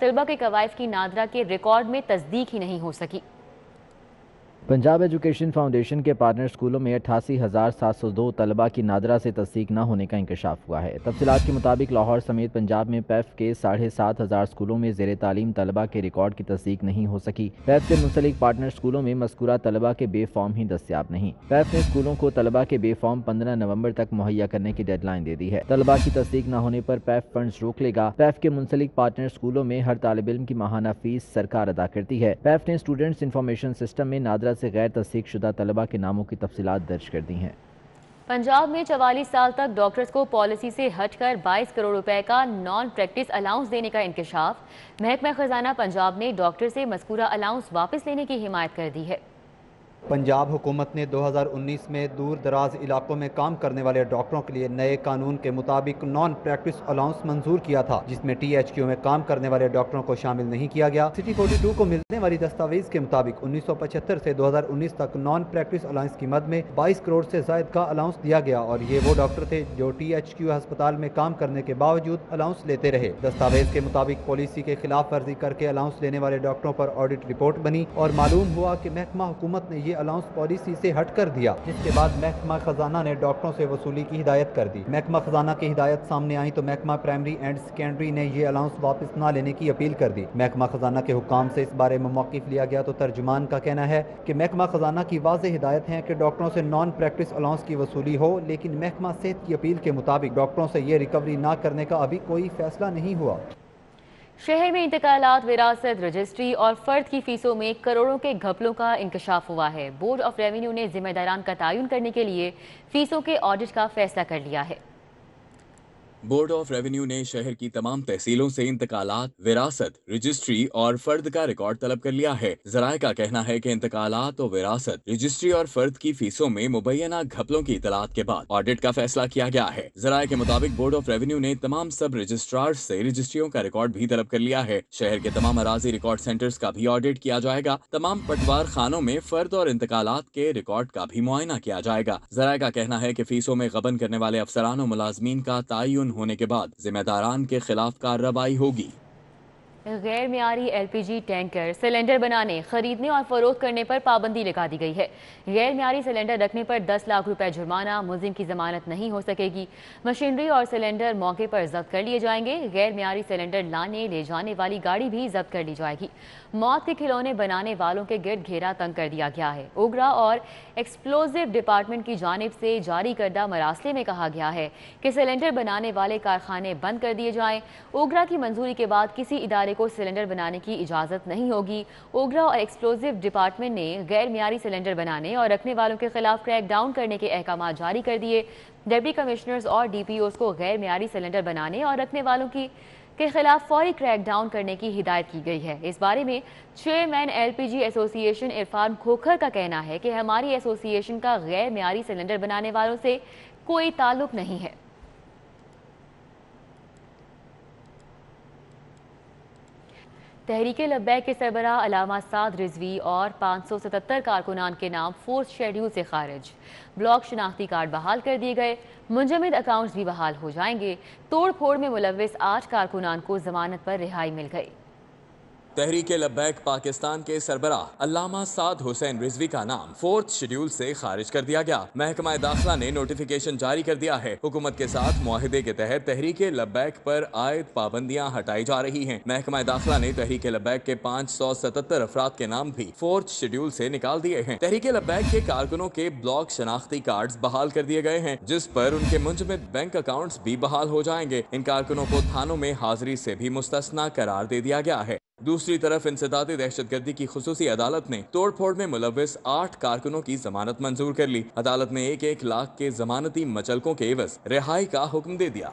طلبہ کے قوائف کی نادرا کے ریکارڈ میں تصدیق ہی نہیں ہو سکی۔ پنجاب ایجوکیشن فاؤنڈیشن کے پارٹنر اسکولوں میں 88,702 طلبہ کی نادرا سے تصدیق نہ ہونے کا انکشاف ہوا ہے۔ تفصیلات کے مطابق لاہور سمیت پنجاب میں پیف کے 7,500 اسکولوں میں زیر تعلیم طلبہ کے ریکارڈ کی تصدیق نہیں ہو سکی۔ پیف سے منسلک پارٹنر اسکولوں میں مذکورہ طلبہ کے بے فارم ہی دستیاب نہیں۔ پیف نے اسکولوں کو طلبہ کے بے فارم 15 نومبر تک مہیا کرنے کی ڈیڈ لائن دے دی ہے۔ طلبہ کی تصدیق نہ ہونے پر پیف فنڈز روک لے گا۔ پیف کے منسلک پارٹنر اسکولوں میں ہر طالب علم کی ماہانہ فیس سرکار ادا کرتی ہے۔ پیف نے اسٹوڈنٹس انفارمیشن سسٹم میں نادرا سے غیر تصدیق شدہ طلبہ کے ناموں کی تفصیلات درج کر دی ہیں۔ پنجاب میں 44 سال تک ڈاکٹرز کو پالیسی سے ہٹ کر 22 کروڑ روپے کا نان پریکٹس الاؤنس دینے کا انکشاف۔ محکمہ خزانہ پنجاب نے ڈاکٹر سے مذکورہ الاؤنس واپس لینے کی حمایت کر دی ہے۔ پنجاب حکومت نے 2019 میں دور دراز علاقوں میں کام کرنے والے ڈاکٹروں کے لیے نئے قانون کے مطابق نان پریکٹس الاؤنس منظور کیا تھا، جس میں ٹی ایچ کیو میں کام کرنے والے ڈاکٹروں کو شامل نہیں کیا گیا۔ سٹی 42 کو ملنے والی دستاویز کے مطابق 1975 سے 2019 تک نان پریکٹس الاؤنس کی مد میں 22 کروڑ سے زائد کا الاؤنس دیا گیا، اور یہ وہ ڈاکٹر تھے جو ٹی ایچ کیو ہسپتال میں کام کرنے کے باوجود الاؤنس لیتے رہے۔ دستاویز کے مطابق پالیسی کے خلاف ورزی کر کے الاؤنس لینے والے ڈاکٹروں پر آڈٹ رپورٹ بنی اور معلوم ہوا کہ محکمہ حکومت نے یہ الاؤنس پالیسی سے ہٹ کر دیا، جس کے بعد محکمہ خزانہ نے ڈاکٹروں سے وصولی کی ہدایت کر دی۔ محکمہ خزانہ کی ہدایت سامنے آئی تو محکمہ پرائمری اینڈ سیکنڈری نے یہ الاؤنس واپس نہ لینے کی اپیل کر دی۔ محکمہ خزانہ کے حکام سے اس بارے میں موقف لیا گیا تو ترجمان کا کہنا ہے کہ محکمہ خزانہ کی واضح ہدایت ہے کہ ڈاکٹروں سے نان پریکٹس الاؤنس کی وصولی ہو، لیکن محکمہ صحت کی اپیل کے مطابق ڈاکٹروں سے یہ ریکوری نہ کرنے کا ابھی کوئی فیصلہ نہیں ہوا۔ شہر میں انتقالات، وراثت، رجسٹری اور فرد کی فیسوں میں کروڑوں کے گھپلوں کا انکشاف ہوا ہے۔ بورڈ آف ریونیو نے ذمہ داران کا تعین کرنے کے لیے فیسوں کے آڈٹ کا فیصلہ کر لیا ہے۔ بورڈ آف ریونیو نے شہر کی تمام تحصیلوں سے انتقالات، وراثت، رجسٹری اور فرد کا ریکارڈ طلب کر لیا ہے۔ ذرائع کا کہنا ہے کہ انتقالات اور وراثت، رجسٹری اور فرد کی فیسوں میں مبینہ گھپلوں کی اطلاعات کے بعد آڈٹ کا فیصلہ کیا گیا ہے۔ ذرائع کے مطابق بورڈ آف ریونیو نے تمام سب رجسٹرار سے رجسٹریوں کا ریکارڈ بھی طلب کر لیا ہے۔ شہر کے تمام اراضی ریکارڈ سینٹرز کا بھی آڈٹ کیا جائے گا۔ تمام پٹوار خانوں میں فرد اور انتقالات کے ریکارڈ کا بھی معائنہ کیا جائے گا۔ ذرائع کا کہنا ہے کہ فیسوں میں غبن کرنے والے افسران و ملازمین کا تعین ہونے کے بعد ذمہ داران کے خلاف کارروائی ہوگی۔ غیر معیاری ایل پی جی ٹینکر سلنڈر بنانے، خریدنے اور فروخت کرنے پر پابندی لگا دی گئی ہے۔ غیر معیاری سلنڈر رکھنے پر 10 لاکھ روپے جرمانہ، ملزم کی ضمانت نہیں ہو سکے گی۔ مشینری اور سلنڈر موقع پر ضبط کر لیے جائیں گے۔ غیر معیاری سلنڈر لانے لے جانے والی گاڑی بھی ضبط کر لی جائے گی۔ موت کے کھلونے بنانے والوں کے گرد گھیرا تنگ کر دیا گیا ہے۔ اوگرا اور ایکسپلوزیو ڈپارٹمنٹ کی جانب سے جاری کردہ مراسلے میں کہا گیا ہے کہ سلنڈر بنانے والے کارخانے بند کر دیے جائیں۔ اوگرا کی منظوری کے بعد کسی ادارے کو سلنڈر بنانے کی اجازت نہیں ہوگی۔ اوگرا اور ایکسپلوزیو ڈپارٹمنٹ نے غیر معیاری سلنڈر بنانے اور رکھنے والوں کے خلاف کریک ڈاؤن کرنے کے احکامات جاری کر دیے۔ ڈپٹی کمشنرز اور ڈی پی اوز کو غیر معیاری سلنڈر بنانے اور رکھنے والوں کے خلاف فوری کریک ڈاؤن کرنے کی ہدایت کی گئی ہے۔ اس بارے میں چیئرمین ایل پی جی ایسوسی ایشن عرفان کھوکھر کا کہنا ہے کہ ہماری ایسوسی ایشن کا غیر معیاری سلنڈر بنانے والوں سے کوئی تعلق نہیں ہے۔ تحریک لبیک کے سربراہ علامہ سعد رضوی اور 577 کارکنان کے نام فورتھ شیڈول سے خارج۔ بلاک شناختی کارڈ بحال کر دیے گئے۔ منجمد اکاؤنٹس بھی بحال ہو جائیں گے۔ توڑ پھوڑ میں ملوث 8 کارکنان کو ضمانت پر رہائی مل گئی۔ تحریک لبیک پاکستان کے سربراہ علامہ سعد حسین رضوی کا نام 4تھ شیڈول سے خارج کر دیا گیا۔ محکمہ داخلہ نے نوٹیفیکیشن جاری کر دیا ہے۔ حکومت کے ساتھ معاہدے کے تحت تحریک لبیک پر عائد پابندیاں ہٹائی جا رہی ہیں۔ محکمہ داخلہ نے تحریک لبیک کے 577 افراد کے نام بھی 4تھ شیڈول سے نکال دیے ہیں۔ تحریک لبیک کے کارکنوں کے بلاک شناختی کارڈز بحال کر دیے گئے ہیں، جس پر ان کے منجمد بینک اکاؤنٹس بھی بحال ہو جائیں گے۔ ان کارکنوں کو تھانوں میں حاضری سے بھی مستثنی قرار دے دیا گیا ہے۔ دوسری طرف انسدادی دہشت گردی کی خصوصی عدالت نے توڑ پھوڑ میں ملوث 8 کارکنوں کی ضمانت منظور کر لی۔ عدالت نے 1-1 لاکھ کے ضمانتی مچلکوں کے عوض رہائی کا حکم دے دیا۔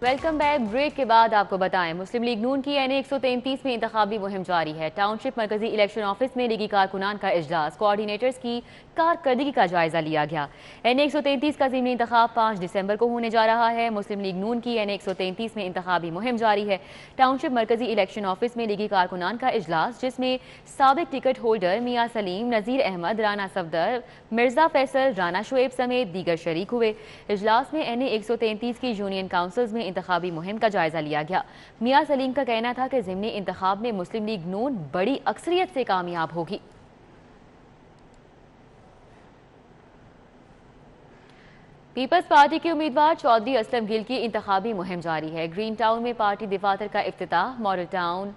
Welcome back. بریک کے بعد آپ کو بتائیں مسلم لیگ نون کی این اے 133 میں انتخابی مہم جاری ہے۔ ٹاؤن شپ مرکزی الیکشن آفس میں لیگی کارکنان کا اجلاس، کوآرڈینیٹرز کی کارکردگی کا جائزہ لیا گیا۔ این اے 133 کا ضمنی انتخاب 5 دسمبر کو ہونے جا رہا ہے۔ مسلم لیگ نون کی این اے 133 میں انتخابی مہم جاری ہے۔ ٹاؤن شپ مرکزی الیکشن آفس میں لیگی کارکنان کا اجلاس، جس میں سابق ٹکٹ ہولڈر میاں سلیم، نذیر احمد، رانا صفدر، مرزا فیصل، رانا شعیب سمیت دیگر شریک ہوئے۔ اجلاس میں این اے 133 کی یونین کاؤنسلز میں انتخابی مہم کا جائزہ لیا گیا۔ میاں سلیم کا کہنا تھا کہ ضمنی انتخاب میں مسلم لیگ نون بڑی اکثریت سے کامیاب ہوگی۔ پیپلز پارٹی کے امیدوار چودھری اسلم گل کی انتخابی مہم جاری ہے۔ گرین ٹاؤن میں پارٹی دفاتر کا افتتاح، ماڈل ٹاؤن،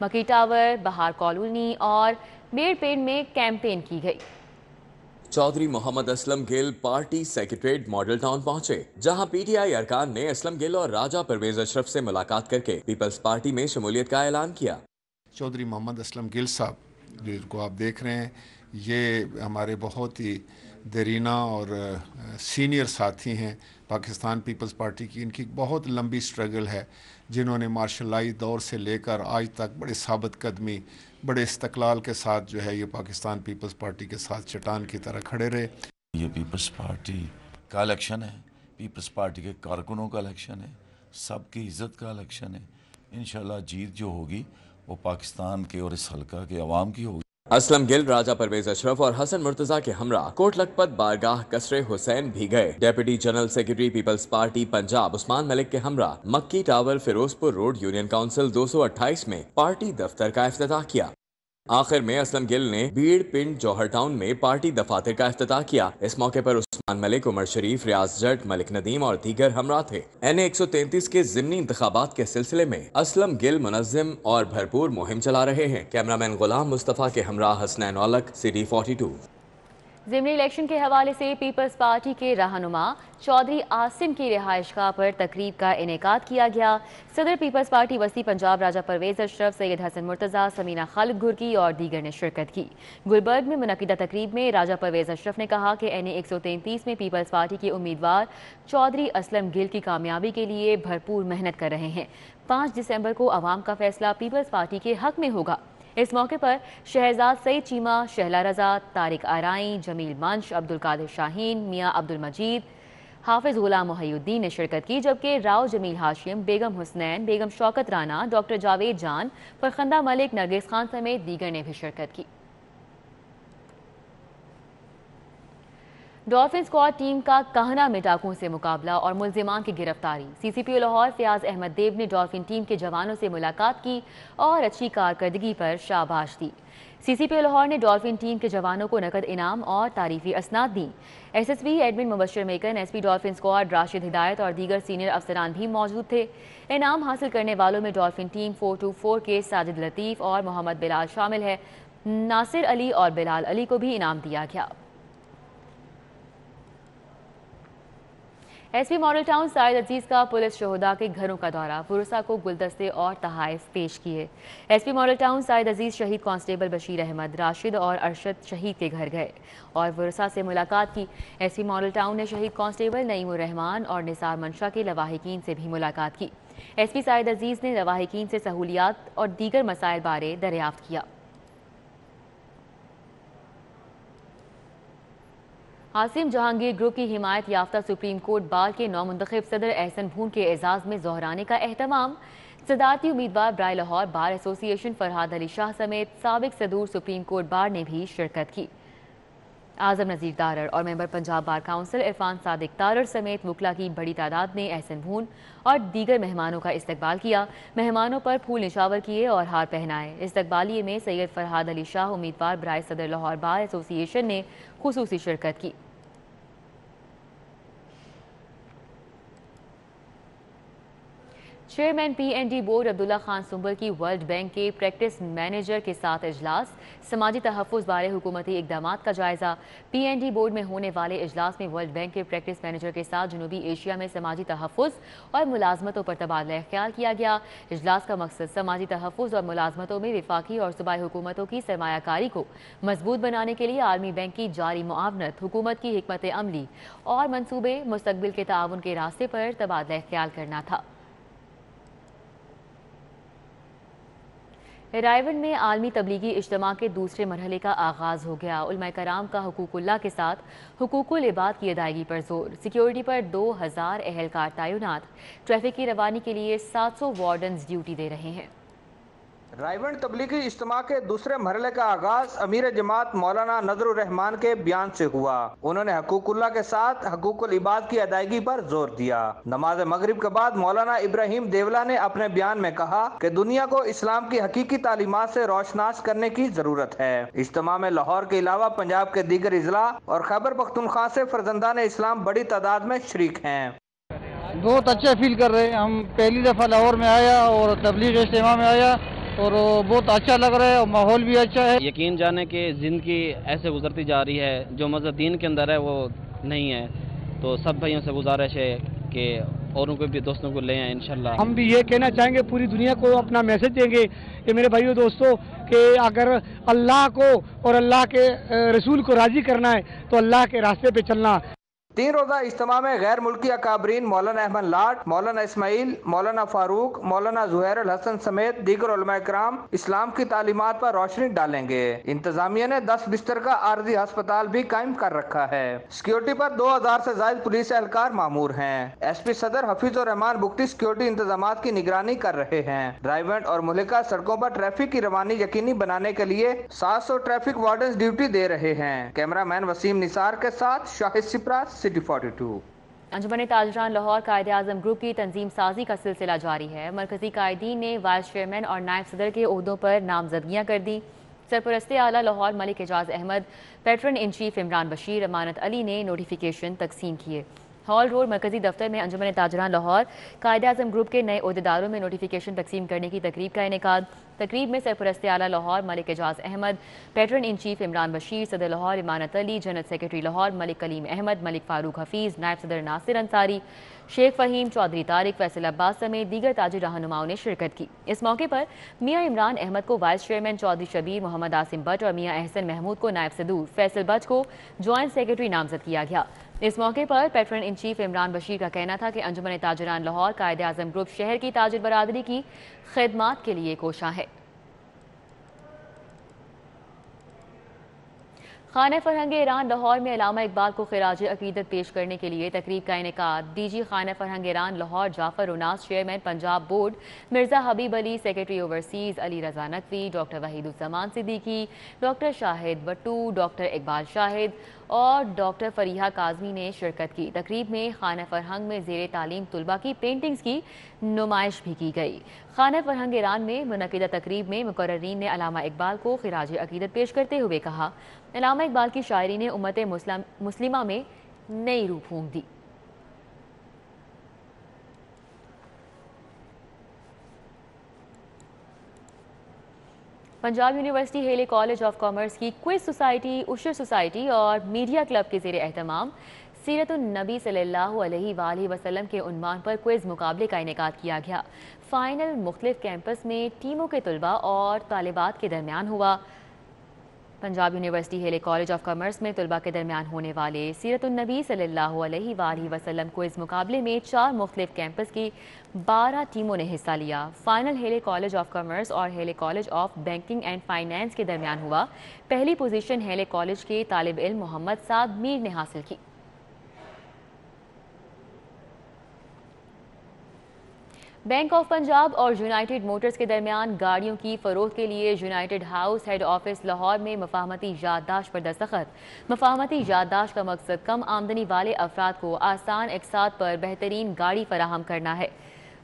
مکی ٹاور، بہار کالونی اور میڑ پینڈ میں کیمپین کی گئی۔ چودھری محمد اسلم گل پارٹی سیکریٹریٹ ماڈل ٹاؤن پہنچے، جہاں پی ٹی آئی ارکان نے اسلم گل اور راجہ پرویز اشرف سے ملاقات کر کے پیپلز پارٹی میں شمولیت کا اعلان کیا۔ چودھری محمد اسلم گل صاحب جن کو آپ دیکھ رہے ہیں، یہ ہمارے بہت ہی دیرینہ اور سینئر ساتھی ہیں پاکستان پیپلز پارٹی کی۔ ان کی بہت لمبی سٹرگل ہے، جنہوں نے مارشل لائی دور سے لے کر آج تک بڑے ثابت قدمی، بڑے استقلال کے ساتھ جو ہے یہ پاکستان پیپلز پارٹی کے ساتھ چٹان کی طرح کھڑے رہے۔ یہ پیپلز پارٹی کا الیکشن ہے، پیپلز پارٹی کے کارکنوں کا الیکشن ہے، سب کی عزت کا الیکشن ہے۔ انشاءاللہ جیت جو ہوگی وہ پاکستان کے اور اس حلقہ کے عوام کی ہوگی۔ اسلم گل راجہ پرویز اشرف اور حسن مرتضیٰ کے ہمراہ کوٹ لکھپت بارگاہ قصر حسین بھی گئے۔ Deputy general secretary Peoples Party Punjab Usman Malik کے ہمراہ مکی ٹاور فیروز پور روڈ یونین کونسل 228 میں پارٹی دفتر کا افتتاح کیا۔ آخر میں اسلم گل نے بیڑ پنڈ جوہر ٹاؤن میں پارٹی دفاتر کا افتتاح کیا۔ اس موقع پر عثمان ملک، عمر شریف، ریاض جٹ، ملک ندیم اور دیگر ہمراہ تھے۔ این 133 کے ضمنی انتخابات کے سلسلے میں اسلم گل منظم اور بھرپور مہم چلا رہے ہیں۔ کیمرامین غلام مصطفیٰ کے ہمراہ حسنین اولک، CD 42۔ ضمنی الیکشن کے حوالے سے پیپلز پارٹی کے رہنما چودھری عاصم کی رہائش گاہ پر تقریب کا انعقاد کیا گیا۔ صدر پیپلز پارٹی وسطی پنجاب راجہ پرویز اشرف، سید حسن مرتضیٰ، سمینہ خالد گرکی اور دیگر نے شرکت کی۔ گلبرگ میں منعقدہ تقریب میں راجہ پرویز اشرف نے کہا کہ این 133 میں پیپلز پارٹی کے امیدوار چودھری اسلم گل کی کامیابی کے لیے بھرپور محنت کر رہے ہیں۔ 5 دسمبر کو عوام کا فیصلہ پیپلز پارٹی کے حق میں ہوگا۔ اس موقع پر شہزاد سعید چیمہ، شہلا رضا، طارق آرائیں، جمیل منش، عبدالقادر شاہین، میاں عبدالمجید، حافظ غلام محی الدین نے شرکت کی، جبکہ راؤ جمیل ہاشم، بیگم حسنین، بیگم شوکت رانا، ڈاکٹر جاوید جان، فرخندہ ملک، نرگس خان سمیت دیگر نے بھی شرکت کی۔ ڈولفن اسکواڈ ٹیم کا کہنا میں ڈاکوؤں سے مقابلہ اور ملزمان کی گرفتاری۔ سی سی پی او لاہور فیاض احمد دیب نے ڈولفن ٹیم کے جوانوں سے ملاقات کی اور اچھی کارکردگی پر شاباش دی۔ سی سی پی او لاہور نے ڈولفن ٹیم کے جوانوں کو نقد انعام اور تعریفی اسناد دیں۔ S S P admin Mubashir Maken, S P dolphin squad Rashid Hidayat اور دیگر سینئر افسران بھی موجود تھے۔ انعام حاصل کرنے والوں میں ڈولفن ٹیم 424 کے ساجد لطیف اور محمد بلال شامل ہے۔ ناصر علی اور بلال علی کو بھی انعام دیا گیا۔ ایس پی ماڈل ٹاؤن سعید عزیز کا پولیس شہداء کے گھروں کا دورہ، ورثاء کو گلدستے اور تحائف پیش کیے۔ ایس پی ماڈل ٹاؤن سعید عزیز شہید کانسٹیبل بشیر احمد، راشد اور ارشد شہید کے گھر گئے اور ورثاء سے ملاقات کی۔ ایس پی ماڈل ٹاؤن نے شہید کانسٹیبل نعیم الرحمان اور نثار منشا کے لواحقین سے بھی ملاقات کی۔ ایس پی سعید عزیز نے لواحقین سے سہولیات اور دیگر مسائل بارے دریافت کیا۔ عاصم جہانگیر گروپ کی حمایت یافتہ سپریم کورٹ بار کے نومنتخب صدر احسن بھون کے اعزاز میں ظہرانے کا اہتمام۔ صدارتی امیدوار برائے لاہور بار ایسوسی ایشن فرحاد علی شاہ سمیت سابق صدور سپریم کورٹ بار نے بھی شرکت کی۔ اعظم نذیر تارڑ اور ممبر پنجاب بار کونسل عرفان صادق تارڑ سمیت وکلاء کی بڑی تعداد نے احسن بھون اور دیگر مہمانوں کا استقبال کیا۔ مہمانوں پر پھول نشاور کیے اور ہار پہنائے۔ استقبالیے میں سید فرحاد علی شاہ امیدوار برائے صدر لاہور بار ایسوسی ایشن نے خصوصی شرکت کی۔ Chairman P N D board Abdullah Khan Sumbal کی ورلڈ بینک کے پریکٹس مینیجر کے ساتھ اجلاس، سماجی تحفظ بارے حکومتی اقدامات کا جائزہ۔ پی این ڈی بورڈ میں ہونے والے اجلاس میں ورلڈ بینک کے پریکٹس مینیجر کے ساتھ جنوبی ایشیا میں سماجی تحفظ اور ملازمتوں پر تبادلہ خیال کیا گیا۔ اجلاس کا مقصد سماجی تحفظ اور ملازمتوں میں وفاقی اور صوبائی حکومتوں کی سرمایہ کاری کو مضبوط بنانے کے لیے عالمی بینک کی جاری معاونت، حکومت کی حکمت عملی اور منصوبے مستقبل کے تعاون کے راستے پر تبادلہ خیال کرنا تھا۔ رائیونڈ میں عالمی تبلیغی اجتماع کے دوسرے مرحلے کا آغاز ہو گیا۔ علماء کرام کا حقوق اللہ کے ساتھ حقوق العباد کی ادائیگی پر زور، سیکیورٹی پر 2000 اہلکار تعینات، ٹریفک کی روانی کے لیے 700 وارڈنز ڈیوٹی دے رہے ہیں۔ رائیونڈ تبلیغی اجتماع کے دوسرے مرحلے کا آغاز امیر جماعت مولانا نذر الرحمان کے بیان سے ہوا۔ انہوں نے حقوق اللہ کے ساتھ حقوق العباد کی ادائیگی پر زور دیا۔ نماز مغرب کے بعد مولانا ابراہیم دیولا نے اپنے بیان میں کہا کہ دنیا کو اسلام کی حقیقی تعلیمات سے روشناس کرنے کی ضرورت ہے۔ اجتماع میں لاہور کے علاوہ پنجاب کے دیگر اضلاع اور خیبر پختونخوا سے فرزندان اسلام بڑی تعداد میں شریک ہیں۔ بہت اچھا فیل کر رہے ہیں، ہم پہلی دفعہ لاہور میں آیا اور تبلیغ اجتماع میں آیا اور بہت اچھا لگ رہا ہے اور ماحول بھی اچھا ہے۔ یقین جانے کہ زندگی ایسے گزرتی جا رہی ہے، جو مذہب دین کے اندر ہے وہ نہیں ہے، تو سب بھائیوں سے گزارش ہے کہ اوروں کو بھی دوستوں کو لے آئیں انشاءاللہ۔ ہم بھی یہ کہنا چاہیں گے، پوری دنیا کو اپنا میسج دیں گے کہ میرے بھائیوں دوستوں کہ اگر اللہ کو اور اللہ کے رسول کو راضی کرنا ہے تو اللہ کے راستے پہ چلنا۔ 3 روزہ اجتماع میں غیر ملکی اکابرین مولانا احمد لاٹ، مولانا اسماعیل، مولانا فاروق، مولانا زہیر الحسن سمیت دیگر علماء کرام اسلام کی تعلیمات پر روشنی ڈالیں گے۔ انتظامیہ نے 10 بستر کا عارضی ہسپتال بھی قائم کر رکھا ہے۔ سیکیورٹی پر 2000 سے زائد پولیس اہلکار مامور ہیں۔ ایس پی صدر حفیظ الرحمان بگٹی سیکیورٹی انتظامات کی نگرانی کر رہے ہیں۔ رائیونڈ اور مہلکہ سڑکوں پر ٹریفک کی روانی یقینی بنانے کے لیے 700 ٹریفک وارڈنز ڈیوٹی دے رہے ہیں۔ کیمرہ مین وسیم نثار کے ساتھ شاہد سپرا، سٹی 42۔ انجمن تاجران لاہور قائد اعظم گروپ کی تنظیم سازی کا سلسلہ جاری ہے۔ مرکزی قائدین نے وائس چیئرمین اور نائب صدر کے عہدوں پر نامزدگیاں کر دی۔ سرپرست اعلیٰ Lahore Malik Ijaz Ahmad, patron in chief Imran Bashir, Amanat Ali نے نوٹیفیکیشن تقسیم کیے۔ ہال روڈ مرکزی دفتر میں انجمن تاجران لاہور قائد اعظم گروپ کے نئے عہدیداروں میں نوٹیفیکیشن تقسیم کرنے کی تقریب کا انعقاد۔ تقریب میں سرپرست اعلیٰ Lahore Malik Ijaz Ahmad, patron in chief Imran Bashir, صدر لاہور امانت علی، جنرل سیکرٹری لاہور ملک کلیم احمد، ملک فاروق حفیظ، نائب صدر ناصر انصاری، شیخ فہیم، چودھری طارق، فیصل عباس سمیت دیگر تاجر رہنماؤں نے شرکت کی۔ اس موقع پر میاں عمران احمد کو وائس چیئرمین چودھری شبیر، محمد عاصم بٹ اور میاں احسن محمود کو نائب صدور، فیصل بٹ کو جوائنٹ سیکرٹری نامزد کیا گیا۔ اس موقع پر patron in chief Imran Bashir کا کہنا تھا کہ انجمن تاجران لاہور قائد اعظم گروپ شہر کی تاجر برادری کی خدمات کے لیے کوشاں ہے۔ خانہ فرہنگ ایران لاہور میں علامہ اقبال کو خراج عقیدت پیش کرنے کے لیے تقریب کا انعقاد۔ ڈی جی خانہ فرہنگ ایران لاہور جعفر اناس، چیئرمین پنجاب بورڈ مرزا حبیب علی، secretary overseas Ali Raza Naqvi, doctor Waheed الزمان صدیقی، ڈاکٹر شاہد بٹو، ڈاکٹر اقبال شاہد اور ڈاکٹر فریحہ کاظمی نے شرکت کی۔ تقریب میں خانہ فرہنگ میں زیر تعلیم طلبہ کی پینٹنگز کی نمائش بھی کی گئی۔ خانہ فرہنگ ایران میں منعقدہ تقریب میں مقررین نے علامہ اقبال کو خراج عقیدت پیش کرتے ہوئے کہا، علامہ اقبال کی شاعری نے امت مسلمہ میں نئی روح پھونک دی۔ Punjab university Hailey college of commerce کی کوئز سوسائٹی، عشر سوسائٹی اور میڈیا کلب کے زیر اہتمام سیرت النبی صلی اللہ علیہ وآلہ وسلم کے عنوان پر کوئز مقابلے کا انعقاد کیا گیا۔ فائنل مختلف کیمپس میں ٹیموں کے طلباء اور طالبات کے درمیان ہوا۔ Punjab university Hailey college of commerce میں طلباء کے درمیان ہونے والے سیرت النبی صلی اللہ علیہ وآلہ وسلم کوئز مقابلے میں 4 مختلف کیمپس کی 12 ٹیموں نے حصہ لیا۔ Final Hailey college of commerce اور Hailey college of banking and finance کے درمیان ہوا۔ پہلی پوزیشن ہیلے کالج کے طالب علم محمد سعد میر نے حاصل کی۔ بینک آف پنجاب اور یونائیٹڈ موٹرز کے درمیان گاڑیوں کی فروخت کے لیے United house head office Lahore میں مفاہمتی یادداشت پر دستخط۔ مفاہمتی یادداشت کا مقصد کم آمدنی والے افراد کو آسان اقساط پر بہترین گاڑی فراہم کرنا ہے۔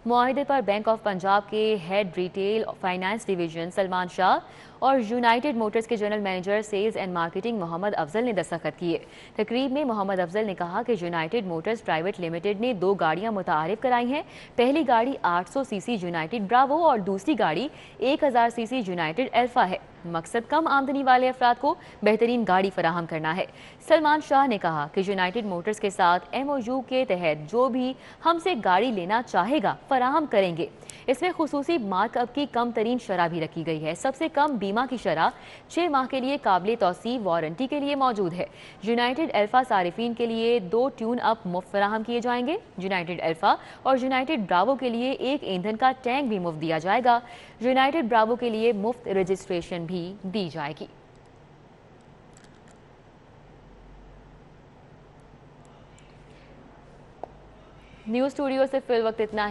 معاہدے پر بینک آف پنجاب کے head retail finance division Salman Shah اور یونائیٹڈ موٹرز کے general manager sales and marketing Muhammad Afzal نے دستخط کیے۔ تقریب میں محمد افضل نے کہا کہ یونائیٹڈ موٹرز پرائیویٹ لمیٹڈ نے 2 گاڑیاں متعارف کرائی ہیں۔ پہلی گاڑی 800 سی سی یونائیٹڈ براوو اور دوسری گاڑی 1000 سی سی یونائیٹڈ الفا ہے۔ مقصد کم آمدنی والے افراد کو بہترین گاڑی فراہم کرنا ہے۔ سلمان شاہ نے کہا کہ یونائیٹڈ موٹرز کے ساتھ MOU کے تحت جو بھی ہم سے گاڑی لینا چاہے گا فراہم کریں گے۔ اس میں خصوصی مارک اپ کی کم ترین شرح بھی رکھی گئی ہے۔ سب سے کم بیمہ کی شرح 6 ماہ کے لیے قابل توسیع وارنٹی کے لیے موجود ہے۔ یونائیٹڈ الفا صارفین کے لیے 2 ٹیون اپ مفت فراہم کیے جائیں گے۔ یونائیٹڈ الفا اور یونائیٹڈ براوو کے لیے 1 ایندھن کا ٹینک بھی مفت دیا جائے گا۔ یونائیٹڈ براوو کے لیے مفت رجسٹریشن بھی دی جائے گی۔ نیوز اسٹوڈیو سے فی الوقت اتنا ہی۔